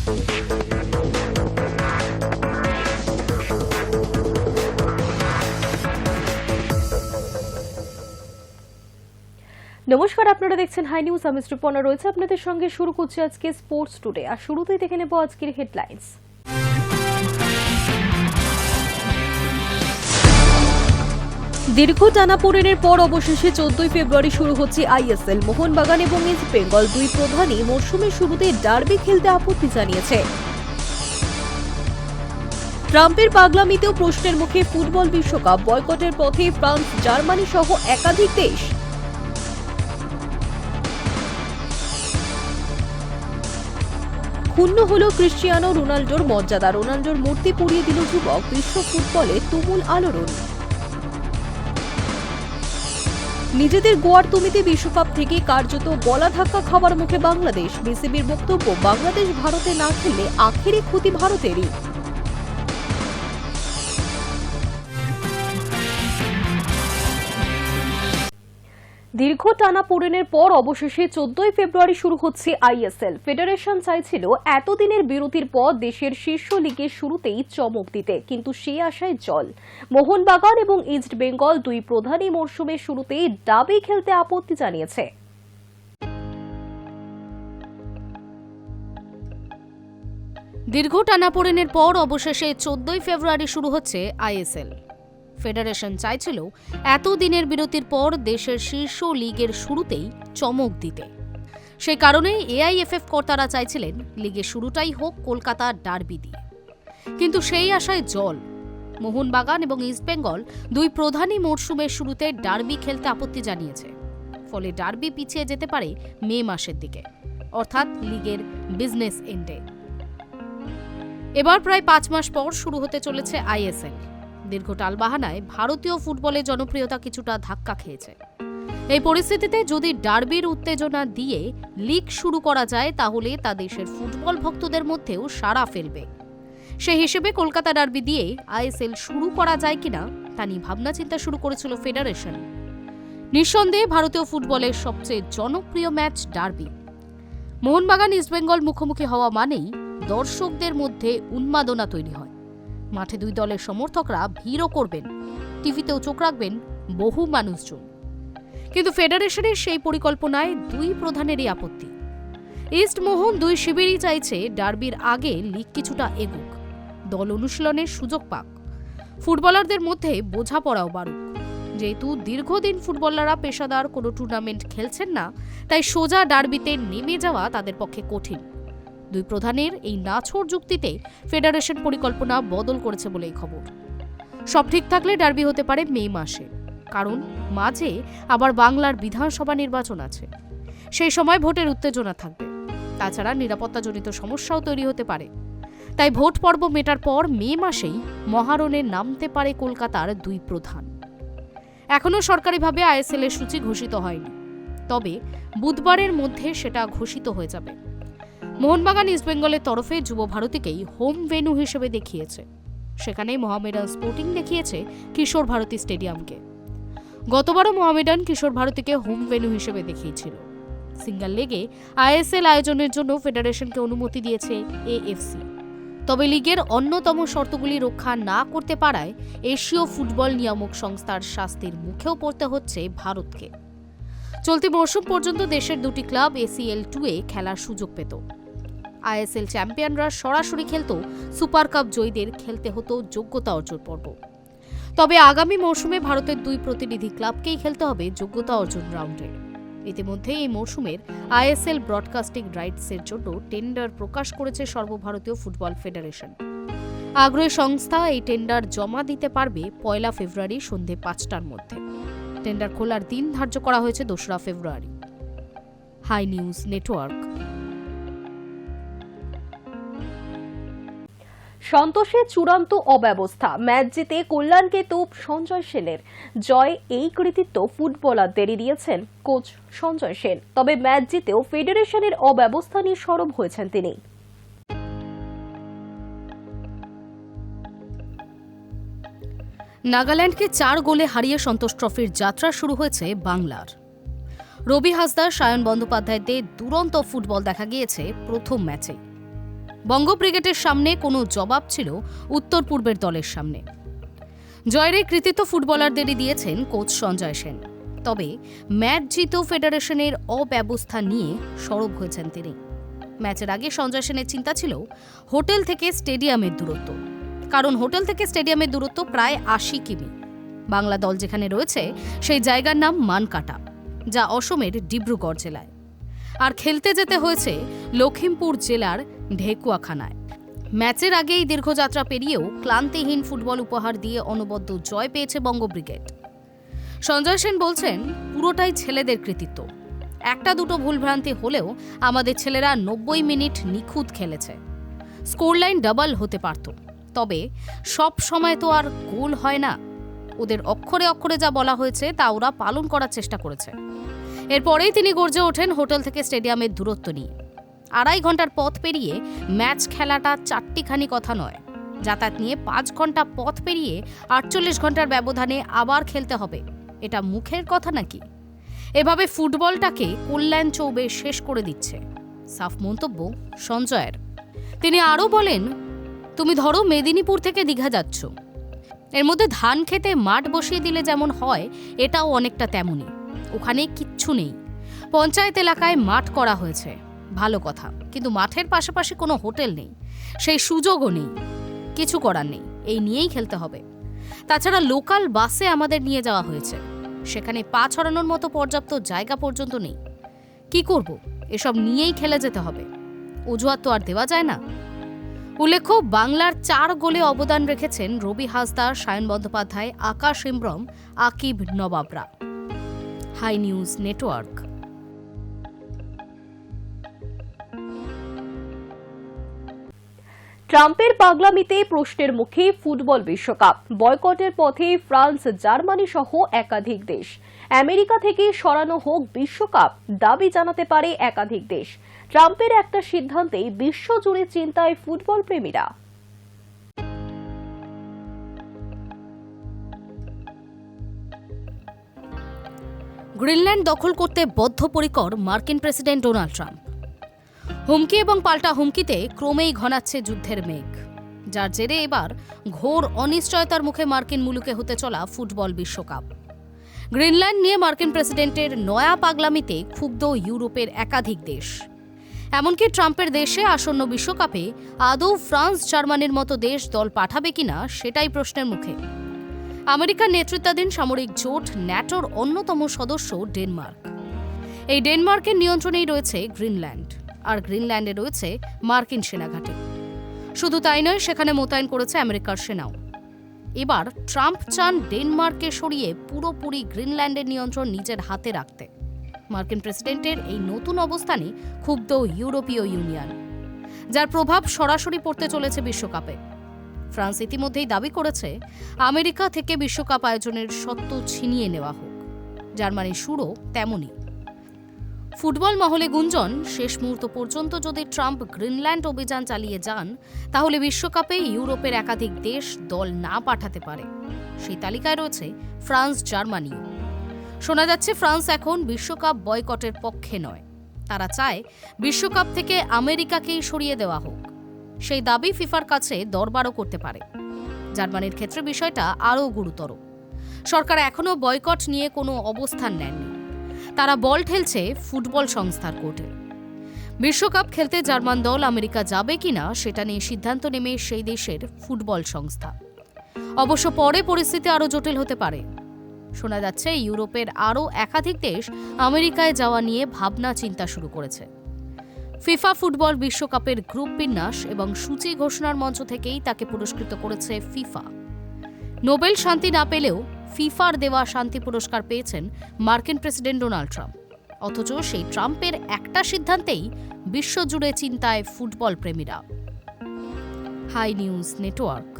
নমস্কার, আপনারা দেখছেন হাই নিউজ। আমি শ্রীপর্ণা রয়েছে আপনাদের সঙ্গে। শুরু করছি আজকে স্পোর্টস টুডে। আর শুরুতেই দেখে নেব আজকের হেডলাইন্স। দীর্ঘ টানাপোড়েনের পর অবশেষে 14 ফেব্রুয়ারি শুরু হচ্ছে আইএসএল। মোহনবাগান এবং ইস্ট বেঙ্গল দুই প্রধানই মরশুমের শুরুতে ডার্বি খেলতে আপত্তি জানিয়েছে। ট্রাম্পের পাগলামিতেও প্রশ্নের মুখে ফুটবল বিশ্বকাপ। বয়কটের পথে ফ্রান্স, জার্মানি সহ একাধিক দেশ। ক্ষুণ্ণ হল ক্রিশ্চিয়ানো রোনাল্ডোর মর্যাদা। রোনাল্ডোর মূর্তি পুড়িয়ে দিল যুবক। বিশ্ব ফুটবলে তুমুল আলোড়ন। নিজেদের গোয়ার তুমিতে বিশ্বকাপ থেকে কার্যত গলা ধাক্কা খাওয়ার মুখে বাংলাদেশ। বিসিবির বক্তব্য, বাংলাদেশ ভারতে না খেললে আখেরি ক্ষতি ভারতেরই। দীর্ঘ টানাপোড়েনের পর অবশেষে 14 ফেব্রুয়ারি শুরু হচ্ছে আইএসএল। ফেডারেশন চাইছিল এতদিনের বিরতির পর দেশের শীর্ষ লিগের শুরুতেই চমক দিতে, কিন্তু সেই আশায় জল। মোহনবাগান এবং ইস্ট বেঙ্গল দুই প্রধানই মরশুমের শুরুতেই ডার্বি খেলতে আপত্তি জানিয়েছে। দীর্ঘ টানাপোড়েনের পর অবশেষে 14 ফেব্রুয়ারি শুরু হচ্ছে আইএসএল। ফেডারেশন চাইছিল এতদিনের বিরতির পর দেশের শীর্ষ লিগের শুরুতেই চমক দিতে। সেই কারণেই এআইএফএফ কর্তারা চাইছিলেন লিগের শুরুটাই হোক কলকাতা ডার্বি দিয়ে, কিন্তু সেই আশায় জল। মোহনবাগান এবং ইস্টবেঙ্গল দুই প্রধানই মরশুমের শুরুতে ডার্বি খেলতে আপত্তি জানিয়েছে। ফলে ডার্বি পিছিয়ে যেতে পারে মে মাসের দিকে, অর্থাৎ লিগের বিজনেস এন্ডে। এবার প্রায় 5 মাস পর শুরু হতে চলেছে আইএসএল। দীর্ঘ টালবাহানায় ভারতীয় ফুটবলের জনপ্রিয়তা কিছুটা ধাক্কা খেয়েছে। এই পরিস্থিতিতে যদি ডার্বির উত্তেজনা দিয়ে লিগ শুরু করা যায়, তাহলে তা দেশের ফুটবল ভক্তদের মধ্যেও সাড়া ফেলবে। সেই হিসেবে কলকাতা ডার্বি দিয়ে আইএসএল শুরু করা যায় কিনা তা নিয়ে ভাবনা চিন্তা শুরু করেছিল ফেডারেশন। নিঃসন্দেহে ভারতীয় ফুটবলের সবচেয়ে জনপ্রিয় ম্যাচ ডার্বি। মোহনবাগান ইস্টবেঙ্গল মুখোমুখি হওয়া মানেই দর্শকদের মধ্যে উন্মাদনা তৈরি হয়। মাঠে দুই দলের সমর্থকরা ভিড়ও করবেন, টিভিতেও চোখ রাখবেন বহু মানুষজন। কিন্তু ফেডারেশনের সেই পরিকল্পনায় দুই প্রধানেরই আপত্তি। ইস্ট মোহন দুই শিবিরই চাইছে ডার্বির আগে লিগ কিছুটা এগুক, দল অনুশীলনের সুযোগ পাক, ফুটবলারদের মধ্যে বোঝাপড়াও বাড়ুক। যেহেতু দীর্ঘদিন ফুটবলাররা পেশাদার কোনো টুর্নামেন্ট খেলছেন না, তাই সোজা ডার্বিতে নেমে যাওয়া তাদের পক্ষে কঠিন। দুই প্রধানের এই নাছোড় যুক্তিতে ফেডারেশন পরিকল্পনা বদল করেছে বলেই খবর। সব ঠিক থাকলে ডার্বি হতে পারে মে মাসে, কারণ মাঝে আবার বাংলার বিধানসভা নির্বাচন আছে। সেই সময় ভোটের উত্তেজনা থাকবে। তাছাড়া নিরাপত্তাজনিত সমস্যাও তৈরি হতে পারে। তাই ভোট পর্ব মেটার পর মে মাসেই মহারণে নামতে পারে কলকাতার দুই প্রধান। এখনও সরকারিভাবে আইএসএল এর সূচি ঘোষিত হয়নি, তবে বুধবারের মধ্যে সেটা ঘোষিত হয়ে যাবে। মোহনবাগান ইস্টবেঙ্গলের তরফে যুব ভারতীকেই হোম ভেন্যু হিসেবে দেখিয়েছে। সেখানে মোহামেডান স্পোর্টিং দেখিয়েছে কিশোর ভারতী স্টেডিয়ামকে। গতবারও মোহামেডান কিশোর ভারতীকে হোম ভেন্যু হিসেবে দেখিয়েছিল। সিঙ্গল লেগে আইএসএল আয়োজনের জন্য ফেডারেশনকে অনুমতি দিয়েছে এএফসি। তবে লিগের অন্যতম শর্তগুলি রক্ষা না করতে পারায় এশীয় ফুটবল নিয়ামক সংস্থার শাস্তির মুখেও পড়তে হচ্ছে ভারতকে। চলতি মরশুম পর্যন্ত দেশের দুটি ক্লাব এসিএল 2-এ খেলার সুযোগ পেত। আইএসএল চ্যাম্পিয়নরা সরাসরি খেলত, সুপার কাপ জয়ীদের খেলতে হতো যোগ্যতা অর্জন পর্ব। তবে আগামী মরশুমে ভারতের দুই প্রতিনিধি ক্লাবকেই খেলতে হবে যোগ্যতা অর্জন রাউন্ডে। ইতিমধ্যে এই মরশুমের আইএসএল ব্রডকাস্টিং রাইটসের জন্য টেন্ডার প্রকাশ করেছে সর্বভারতীয় ফুটবল ফেডারেশন। আগ্রহী সংস্থা এই টেন্ডার জমা দিতে পারবে 1 ফেব্রুয়ারি সন্ধ্যে 5টার মধ্যে। টেন্ডার খোলার দিন ধার্য করা হয়েছে 2 ফেব্রুয়ারি। High News Network. সন্তোষের চূড়ান্ত অব্যবস্থা। ম্যাচ জিতে কল্যাণকে তোপ সঞ্জয় সেনের। জয় এই কৃতিত্ব ফুটবলারদেরই দিয়েছেন কোচ সঞ্জয় সেন। তবে ম্যাচ জিতেও ফেডারেশনের অব্যবস্থা নিয়ে সরব হয়েছেন তিনি। নাগাল্যান্ডকে 4 গোলে হারিয়ে সন্তোষ ট্রফির যাত্রা শুরু হয়েছে বাংলার। রবি হাসদার, সায়ন বন্দ্যোপাধ্যায়দের দুরন্ত ফুটবল দেখা গিয়েছে প্রথম ম্যাচে। বঙ্গ ব্রিগেডের সামনে কোনো জবাব ছিল উত্তর পূর্বের দলের সামনে। জয়ের এই কৃতিত্ব ফুটবলারদেরই দিয়েছেন কোচ সঞ্জয় সেন। তবে ম্যাচ জিতেও ফেডারেশনের অব্যবস্থা নিয়ে সরব হয়েছেন তিনি। ম্যাচের আগে সঞ্জয় সেনের চিন্তা ছিল হোটেল থেকে স্টেডিয়ামের দূরত্ব, কারণ হোটেল থেকে স্টেডিয়ামের দূরত্ব প্রায় ৮০ কিমি। বাংলা দল যেখানে রয়েছে সেই জায়গার নাম মানকাটা, যা অসমের ডিব্রুগড় জেলায়। আর খেলতে যেতে হয়েছে লখিমপুর জেলার ঢেকুয়াখানায়। ম্যাচের আগেই দীর্ঘযাত্রা পেরিয়েও ক্লান্তিহীন ফুটবল উপহার দিয়ে অনবদ্য জয় পেয়েছে বঙ্গ ব্রিগেড। সঞ্জয় সেন বলছেন, পুরোটাই ছেলেদের কৃতিত্ব। একটা দুটো ভুলভ্রান্তি হলেও আমাদের ছেলেরা ৯০ মিনিট নিখুঁত খেলেছে। স্কোর লাইন ডাবল হতে পারত, তবে সব সময় তো আর গোল হয় না। ওদের অক্ষরে অক্ষরে যা বলা হয়েছে তা ওরা পালন করার চেষ্টা করেছে। এরপরেই তিনি গর্জে ওঠেন হোটেল থেকে স্টেডিয়ামের দূরত্ব নিয়ে। ২.৫ ঘন্টার পথ পেরিয়ে ম্যাচ খেলাটা চারটিখানি কথা নয়। যাতায়াত নিয়ে ৫ ঘন্টা পথ পেরিয়ে ৪৮ ঘন্টার ব্যবধানে আবার খেলতে হবে, এটা মুখের কথা নাকি? এভাবে ফুটবলটাকে কল্যাণ চৌবে শেষ করে দিচ্ছে, সাফ মন্তব্য সঞ্জয়ের। তিনি আরও বলেন, তুমি ধরো মেদিনীপুর থেকে দীঘা যাচ্ছ, এর মধ্যে ধান খেতে মাঠ বসিয়ে দিলে যেমন হয়, এটাও অনেকটা তেমনই। ওখানে কিচ্ছু নেই। পঞ্চায়েত এলাকায় মাঠ করা হয়েছে, ভালো কথা, কিন্তু মাঠের পাশাপাশি কোনো হোটেল নেই, সেই সুযোগও নেই। কিছু করার নেই, এই নিয়েই খেলতে হবে। তাছাড়া লোকাল বাসে আমাদের নিয়ে যাওয়া হয়েছে, সেখানে পা ছড়ানোর মতো পর্যাপ্ত জায়গা পর্যন্ত নেই। কি করব? এসব নিয়েই খেলে যেতে হবে, অজুহাত তো আর দেওয়া যায় না। উল্লেখ্য, বাংলার ৪ গোলে অবদান রেখেছেন রবি হাসদা, সায়ন বন্দ্যোপাধ্যায়, আকাশ ইমরম, আকিব নবাবরা। High News Network. ট্রাম্পের পাগলামিতে প্রশ্নের মুখে ফুটবল বিশ্বকাপ। বয়কটের পথে ফ্রান্স, জার্মানি সহ একাধিক দেশ। আমেরিকা থেকে সরানো হোক বিশ্বকাপ, দাবি জানাতে পারে একাধিক দেশ। ট্রাম্পের একটা সিদ্ধান্তেই বিশ্বজুড়ে চিন্তায় ফুটবল প্রেমীরা। গ্রিনল্যান্ড দখল করতে বদ্ধপরিকর মার্কিন প্রেসিডেন্ট ডোনাল্ড ট্রাম্প। হুমকি এবং পাল্টা হুমকিতে ক্রমেই ঘনাচ্ছে যুদ্ধের মেঘ, যার জেরে এবার ঘোর অনিশ্চয়তার মুখে মার্কিন মুলুকে হতে চলা ফুটবল বিশ্বকাপ। গ্রিনল্যান্ড নিয়ে মার্কিন প্রেসিডেন্টের নয়া পাগলামিতে ক্ষুব্ধ ইউরোপের একাধিক দেশ। এমনকি ট্রাম্পের দেশে আসন্ন বিশ্বকাপে আদৌ ফ্রান্স, জার্মানির মতো দেশ দল পাঠাবে কিনা সেটাই প্রশ্নের মুখে। আমেরিকার নেতৃত্বাধীন সামরিক জোট ন্যাটোর অন্যতম সদস্য ডেনমার্ক। এই ডেনমার্কের নিয়ন্ত্রণেই রয়েছে গ্রিনল্যান্ড, আর গ্রিনল্যান্ডে রয়েছে মার্কিন সেনাঘাঁটি। শুধু তাই নয়, সেখানে মোতায়েন করেছে আমেরিকার সেনাও। এবার ট্রাম্প চান ডেনমার্ককে সরিয়ে পুরোপুরি গ্রিনল্যান্ডের নিয়ন্ত্রণ নিজের হাতে রাখতে। মার্কিন প্রেসিডেন্টের এই নতুন অবস্থানে ক্ষুব্ধ ইউরোপীয় ইউনিয়ন, যার প্রভাব সরাসরি পড়তে চলেছে বিশ্বকাপে। ফ্রান্স ইতিমধ্যেই দাবি করেছে আমেরিকা থেকে বিশ্বকাপ আয়োজনের সত্ত্ব ছিনিয়ে নেওয়া হোক। জার্মানির সুরও তেমনই। ফুটবল মহলে গুঞ্জন, শেষ মুহূর্ত পর্যন্ত যদি ট্রাম্প গ্রিনল্যান্ড অভিযান চালিয়ে যান, তাহলে বিশ্বকাপে ইউরোপের একাধিক দেশ দল না পাঠাতে পারে। সেই তালিকায় রয়েছে ফ্রান্স, জার্মানিও। শোনা যাচ্ছে ফ্রান্স এখন বিশ্বকাপ বয়কটের পক্ষে নয়, তারা চায় বিশ্বকাপ থেকে আমেরিকাকেই সরিয়ে দেওয়া হোক। সেই দাবি ফিফার কাছে দরবারও করতে পারে। জার্মানির ক্ষেত্রে বিষয়টা আরও গুরুতর। সরকার এখনও বয়কট নিয়ে কোনো অবস্থান নেননি, তারা বল ঠেলছে ফুটবল সংস্থার কোর্টে। বিশ্বকাপ খেলতে জার্মান দল আমেরিকা যাবে কিনা সেটা নিয়ে সিদ্ধান্ত নেবে সেই দেশের ফুটবল সংস্থা। অবশ্য পরে পরিস্থিতি আরও জটিল হতে পারে। শোনা যাচ্ছে ইউরোপের আরও একাধিক দেশ আমেরিকায় যাওয়া নিয়ে ভাবনা চিন্তা শুরু করেছে। ফিফা ফুটবল বিশ্বকাপের গ্রুপ বিন্যাস এবং সূচি ঘোষণার মঞ্চ থেকেই তাকে পুরস্কৃত করেছে ফিফা। নোবেল শান্তি না পেলেও ফিফার দেওয়া শান্তি পুরস্কার পেয়েছেন মার্কিন প্রেসিডেন্ট ডোনাল্ড ট্রাম্প। অথচ সেই ট্রাম্পের একটা সিদ্ধান্তেই বিশ্বজুড়ে চিন্তায় ফুটবল প্রেমীরা। High News Network.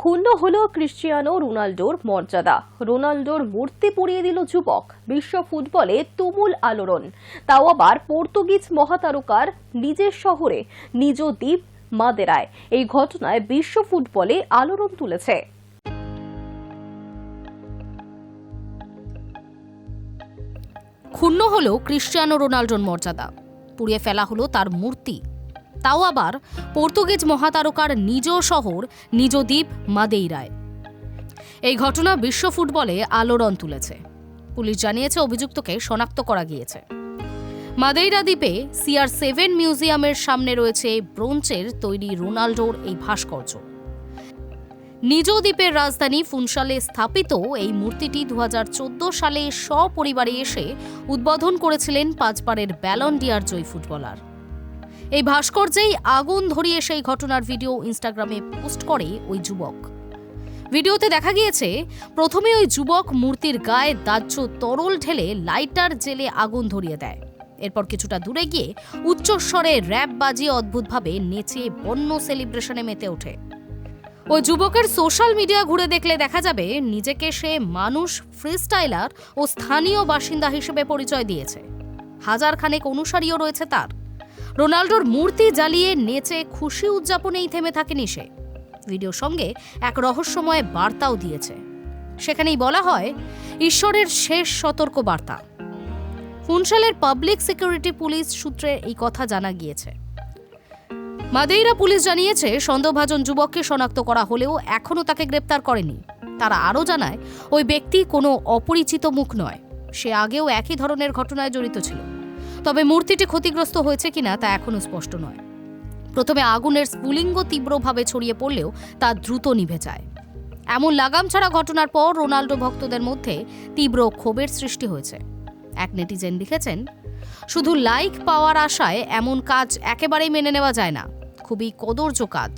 ক্ষুণ্ণ হল ক্রিশ্চিয়ানো রোনাল্ডোর মর্যাদা। রোনাল্ডোর মূর্তি পুড়িয়ে দিল যুবক। বিশ্ব ফুটবলে তুমুল আলোড়ন, তাও আবার পর্তুগিজ মহাতারকার নিজের শহরে, নিজ দ্বীপ মাদেরায়। এই ঘটনায় বিশ্ব ফুটবলে আলোড়ন তুলেছে। ক্ষুণ্ণ হলো ক্রিশ্চিয়ানো রোনাল্ডোর মর্যাদা, পুড়িয়ে ফেলা হলো তার মূর্তি, তাও আবার পর্তুগিজ মহাতারকার নিজ শহর, নিজ দ্বীপ মাদেইরায়। এই ঘটনা বিশ্ব ফুটবলে আলোড়ন তুলেছে। পুলিশ জানিয়েছে অভিযুক্তকে শনাক্ত করা গিয়েছে। মাদেইরা দ্বীপে CR7 মিউজিয়ামের সামনে রয়েছে ব্রোঞ্জের তৈরি রোনাল্ডোর এই ভাস্কর্য। নিজ দ্বীপের রাজধানী ফুনশালে স্থাপিত এই মূর্তিটি 2014 সালে সপরিবারে এসে উদ্বোধন করেছিলেন 5 বারের ব্যালন ডিয়ার জয়ী ফুটবলার। এই ভাস্কর্যেই আগুন ধরিয়ে সেই ঘটনার ভিডিও ইনস্টাগ্রামে পোস্ট করে ওই যুবক। ভিডিওতে দেখা গিয়েছে প্রথমে ওই যুবক মূর্তির গায়ে দাহ্য তরল ঢেলে লাইটার জেলে আগুন ধরিয়ে দেয়। এরপর কিছুটা দূরে গিয়ে উচ্চস্বরে র‍্যাপ বাজিয়ে অদ্ভুতভাবে নেচে বন্য সেলিব্রেশনে মেতে ওঠে। ওই যুবকের সোশ্যাল মিডিয়া ঘুরে দেখলে দেখা যাবে নিজেকে সে মানুষ, ফ্রিস্টাইলার ও স্থানীয় বাসিন্দা হিসেবে পরিচয় দিয়েছে। হাজার খানেক অনুসারীও রয়েছে তার। রোনাল্ডোর মূর্তি জ্বালিয়ে নেচে খুশি উদযাপনেই থেমে থাকেনি সে। ভিডিওর সঙ্গে এক রহস্যময় বার্তাও দিয়েছে। সেখানেই বলা হয় ঈশ্বরের শেষ সতর্ক বার্তা। ফুনশালের পাবলিক সিকিউরিটি পুলিশ সূত্রে এই কথা জানা গিয়েছে। মাদেইরা পুলিশ জানিয়েছে সন্দেহভাজন যুবককে শনাক্ত করা হলেও এখনও তাকে গ্রেপ্তার করেনি। তারা আরও জানায় ওই ব্যক্তি কোনো অপরিচিত মুখ নয়, সে আগেও একই ধরনের ঘটনায় জড়িত ছিল। তবে মূর্তিটি ক্ষতিগ্রস্ত হয়েছে কিনা তা এখনও স্পষ্ট নয়। প্রথমে আগুনের স্ফুলিঙ্গ তীব্রভাবে ছড়িয়ে পড়লেও তা দ্রুত নিভে যায়। এমন লাগাম ছাড়া ঘটনার পর রোনাল্ডো ভক্তদের মধ্যে তীব্র ক্ষোভের সৃষ্টি হয়েছে। এক নেটিজেন লিখেছেন, শুধু লাইক পাওয়ার আশায় এমন কাজ একেবারেই মেনে নেওয়া যায় না, খুবই কদর্য কাজ।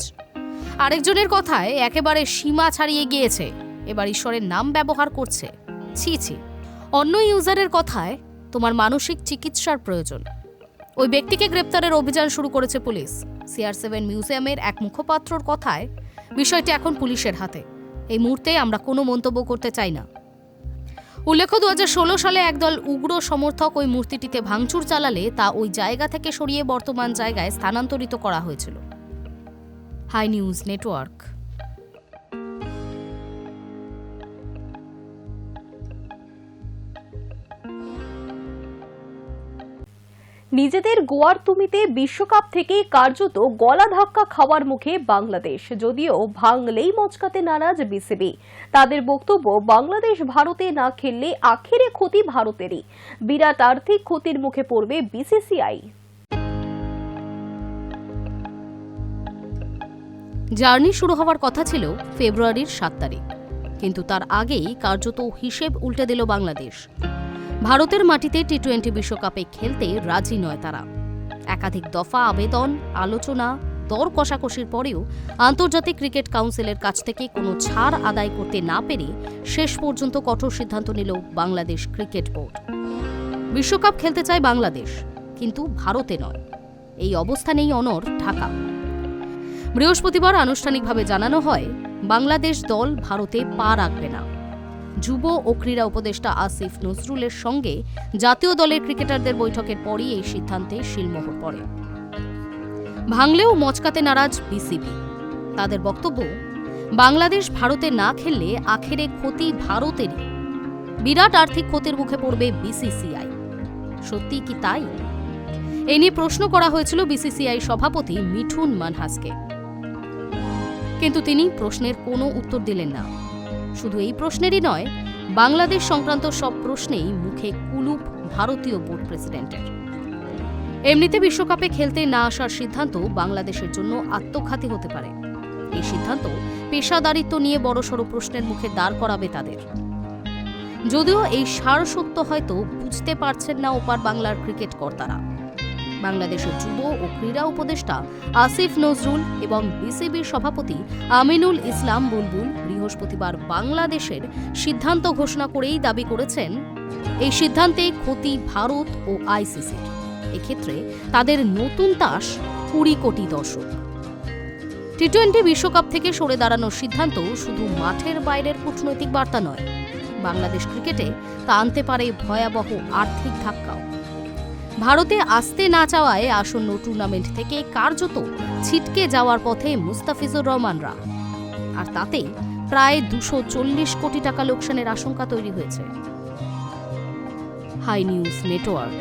আরেকজনের কথায় একেবারে সীমা ছাড়িয়ে গিয়েছে, এবার ঈশ্বরের নাম ব্যবহার করছে, ছি ছি। অন্য ইউজারের কথায় তোমার মানসিক চিকিৎসার প্রয়োজন। ওই ব্যক্তিকে গ্রেপ্তারের অভিযান শুরু করেছে পুলিশ। CR7 মিউজিয়ামের এক মুখপাত্রর কথায় বিষয়টি এখন পুলিশের হাতে। এই মুহূর্তে আমরা কোনো মন্তব্য করতে চাই না। উল্লেখ্য 2016 সালে একদল উগ্র সমর্থক ওই মূর্তিটিতে ভাঙচুর চালালে তা ওই জায়গা থেকে সরিয়ে বর্তমান জায়গায় স্থানান্তরিত করা হয়েছিল। Hi News Network. নিজেদের গোয়ার তুমিতে বিশ্বকাপ থেকে কার্যত গলা ধাক্কা খাওয়ার মুখে বাংলাদেশ। যদিও ভাঙলেই মচকাতে নারাজ বিসিবি। তাদের বক্তব্য, বাংলাদেশ ভারতে না খেললে আখেরে ক্ষতি ভারতেরই। বিরাট আর্থিক ক্ষতির মুখে পড়বে BCCI। জার্নি শুরু হওয়ার কথা ছিল ফেব্রুয়ারির 7 তারিখ, কিন্তু তার আগেই কার্যত হিসেব উল্টে দিল বাংলাদেশ। ভারতের মাটিতে T20 বিশ্বকাপে খেলতে রাজি নয় তারা। একাধিক দফা আবেদন, আলোচনা, দর কষাকষির পরেও আন্তর্জাতিক ক্রিকেট কাউন্সিলের কাছ থেকে কোনো ছাড় আদায় করতে না পেরে শেষ পর্যন্ত কঠোর সিদ্ধান্ত নিল বাংলাদেশ ক্রিকেট বোর্ড। বিশ্বকাপ খেলতে চায় বাংলাদেশ, কিন্তু ভারতে নয়। এই অবস্থানেই অনড় ঢাকা। বৃহস্পতিবার আনুষ্ঠানিকভাবে জানানো হয় বাংলাদেশ দল ভারতে পা রাখবে না। যুব ও ক্রীড়া উপদেষ্টা আসিফ নজরুলের সঙ্গে জাতীয় দলের ক্রিকেটারদের বৈঠকের পরই এই সিদ্ধান্তে শিলমোহর পড়ে। ভাঙলেও মচকাতে নারাজ বিসিবি। তাদের বক্তব্য, বাংলাদেশ ভারতে না খেললে আখেরে ক্ষতি ভারতেরই। বিরাট আর্থিক ক্ষতির মুখে পড়বে BCCI। সত্যি কি তাই? এ নিয়ে প্রশ্ন করা হয়েছিল BCCI সভাপতি মিঠুন মানহাসকে, কিন্তু তিনি প্রশ্নের কোনো উত্তর দিলেন না। শুধু এই প্রশ্নেরই নয়, বাংলাদেশ সংক্রান্ত সব প্রশ্নেই মুখে কুলুপ ভারতীয় বোর্ড প্রেসিডেন্টের। এমনিতে বিশ্বকাপে খেলতে না আসার সিদ্ধান্ত বাংলাদেশের জন্য আত্মঘাতী হতে পারে। এই সিদ্ধান্ত পেশাদারিত্ব নিয়ে বড়সড় প্রশ্নের মুখে দাঁড় করাবে তাদের। যদিও এই সারসত্য হয়তো বুঝতে পারছেন না ওপার বাংলার ক্রিকেট কর্তারা। বাংলাদেশের যুব ও ক্রীড়া উপদেষ্টা আসিফ নজরুল এবং বিসিবির সভাপতি আমিনুল ইসলাম বুলবুল বৃহস্পতিবার বাংলাদেশের সিদ্ধান্ত ঘোষণা করেই দাবি করেছেন, এই সিদ্ধান্তে ক্ষতি ভারত ও ICCর। এক্ষেত্রে তাদের নতুন তাস 20 কোটি দর্শক। T20 বিশ্বকাপ থেকে সরে দাঁড়ানোর সিদ্ধান্ত শুধু মাঠের বাইরের কূটনৈতিক বার্তা নয়, বাংলাদেশ ক্রিকেটে তা আনতে পারে ভয়াবহ আর্থিক ধাক্কাও। ভারতে আসতে না চাওয়ায় আসন্ন টুর্নামেন্ট থেকে কার্যত ছিটকে যাওয়ার পথে মুস্তাফিজুর রহমানরা, আর তাতেই প্রায় 240 কোটি টাকা লোকসানের আশঙ্কা তৈরি হয়েছে। Hi News Network.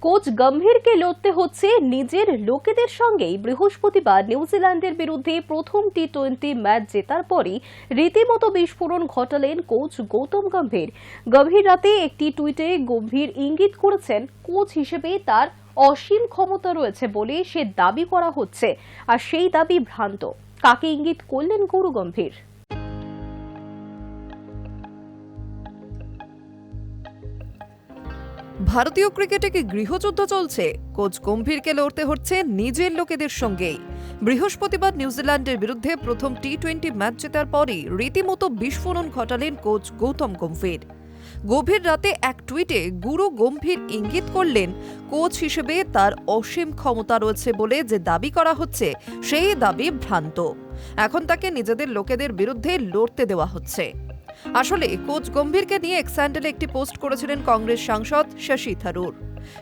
কোচ গম্ভীরকে লড়তে হচ্ছে নিজের লোকেদের সঙ্গেই। বৃহস্পতিবার নিউজিল্যান্ডের বিরুদ্ধে প্রথম টি-20 ম্যাচ জেতার পরই রীতিমতো বিস্ফোরণ ঘটালেন কোচ গৌতম গম্ভীর। গভীর রাতে একটি টুইটে গম্ভীর ইঙ্গিত করেছেন কোচ হিসেবে তার অসীম ক্ষমতা রয়েছে বলে সে দাবি করা হচ্ছে, আর সেই দাবি ভ্রান্ত। কাকে ইঙ্গিত করলেন গুরু গম্ভীর? ভারতীয় ক্রিকেটে কি গৃহযুদ্ধ চলছে? কোচ গম্ভীরকে লড়তে হচ্ছে নিজের লোকেদের সঙ্গেই। বৃহস্পতিবার নিউজিল্যান্ডের বিরুদ্ধে প্রথম টি-20 ম্যাচ জেতার পরই রীতিমতো বিস্ফোরণ ঘটালেন কোচ গৌতম গম্ভীর। গভীর রাতে এক টুইটে গুরু গম্ভীর ইঙ্গিত করলেন কোচ হিসেবে তার অসীম ক্ষমতা রয়েছে বলে যে দাবি করা হচ্ছে সেই দাবি ভ্রান্ত। এখন তাকে নিজেদের লোকেদের বিরুদ্ধে লড়তে দেওয়া হচ্ছে। আসলে কোচ গম্ভীরকে নিয়ে এক্স হ্যান্ডেলে একটি পোস্ট করেছিলেন কংগ্রেস সাংসদ শশী থারুর।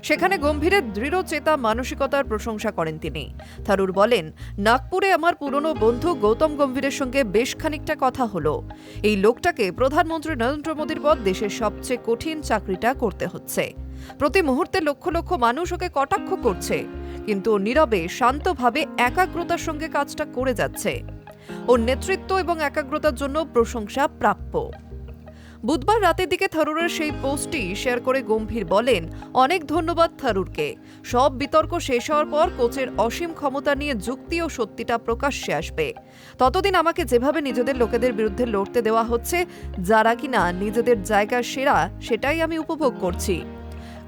সেখানে গম্ভীরের দৃঢ় চেতা মানসিকতার প্রশংসা করেন তিনি। থারুর বলেন, নাগপুরে আমার পুরনো বন্ধু গৌতম গম্ভীরের সঙ্গে বেশ খানিকটা কথা হলো। এই লোকটাকে প্রধানমন্ত্রী নরেন্দ্র মোদীর পর দেশের সবচেয়ে কঠিন চাকরিটা করতে হচ্ছে। প্রতি মুহূর্তে লক্ষ লক্ষ মানুষ ওকে কটাক্ষ করছে, কিন্তু নীরবে শান্তভাবে একাগ্রতার সঙ্গে কাজটা করে যাচ্ছে। ওর নেতৃত্ব এবং একাগ্রতার জন্য প্রশংসা প্রাপ্য। বুধবার রাতের দিকে থারুরের সেই পোস্টটি শেয়ার করে গম্ভীর বলেন, অনেক ধন্যবাদ থারুরকে। সব বিতর্ক শেষ হওয়ার পর কোচের অসীম ক্ষমতা নিয়ে যুক্তি ও সত্যিটা প্রকাশ্যে আসবে। ততদিন আমাকে যেভাবে নিজেদের লোকেদের বিরুদ্ধে লড়তে দেওয়া হচ্ছে, যারা কিনা নিজেদের জায়গার সেরা, সেটাই আমি উপভোগ করছি।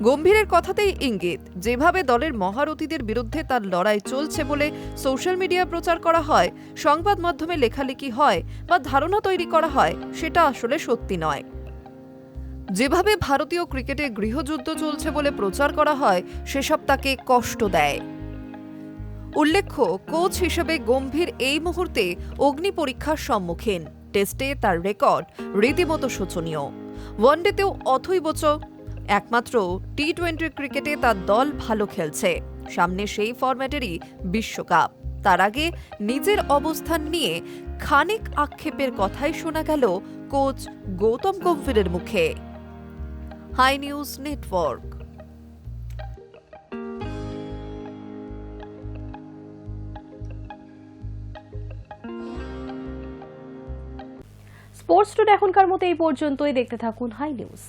গম্ভীরের কথাতেই ইঙ্গিত, যেভাবে দলের মহারথীদের বিরুদ্ধে তার লড়াই চলছে বলে সোশ্যাল মিডিয়া প্রচার করা হয়, সংবাদ মাধ্যমে লেখালেখি হয় বা ধারণা তৈরি করা হয়, সেটা আসলে সত্যি নয়। যেভাবে ভারতীয় ক্রিকেটে গৃহযুদ্ধ চলছে বলে প্রচার করা হয়, সেসব তাকে কষ্ট দেয়। উল্লেখ্য, কোচ হিসেবে গম্ভীর এই মুহূর্তে অগ্নি পরীক্ষার সম্মুখীন। টেস্টে তার রেকর্ড রীতিমতো শোচনীয়। ওয়ানডেতেও অথৈবচ। একমাত্র টি-20 ক্রিকেটে তার দল ভালো খেলছে। সামনে সেই ফরম্যাটেরই বিশ্বকাপ। তার আগে নিজের অবস্থান নিয়ে খানিক আক্ষেপের কথাই শোনা গেল কোচ গৌতম গম্ভীরের মুখে। Hi News Network. Sports today এখনকার মতো এই পর্যন্তই। দেখতে থাকুন হাই নিউজ।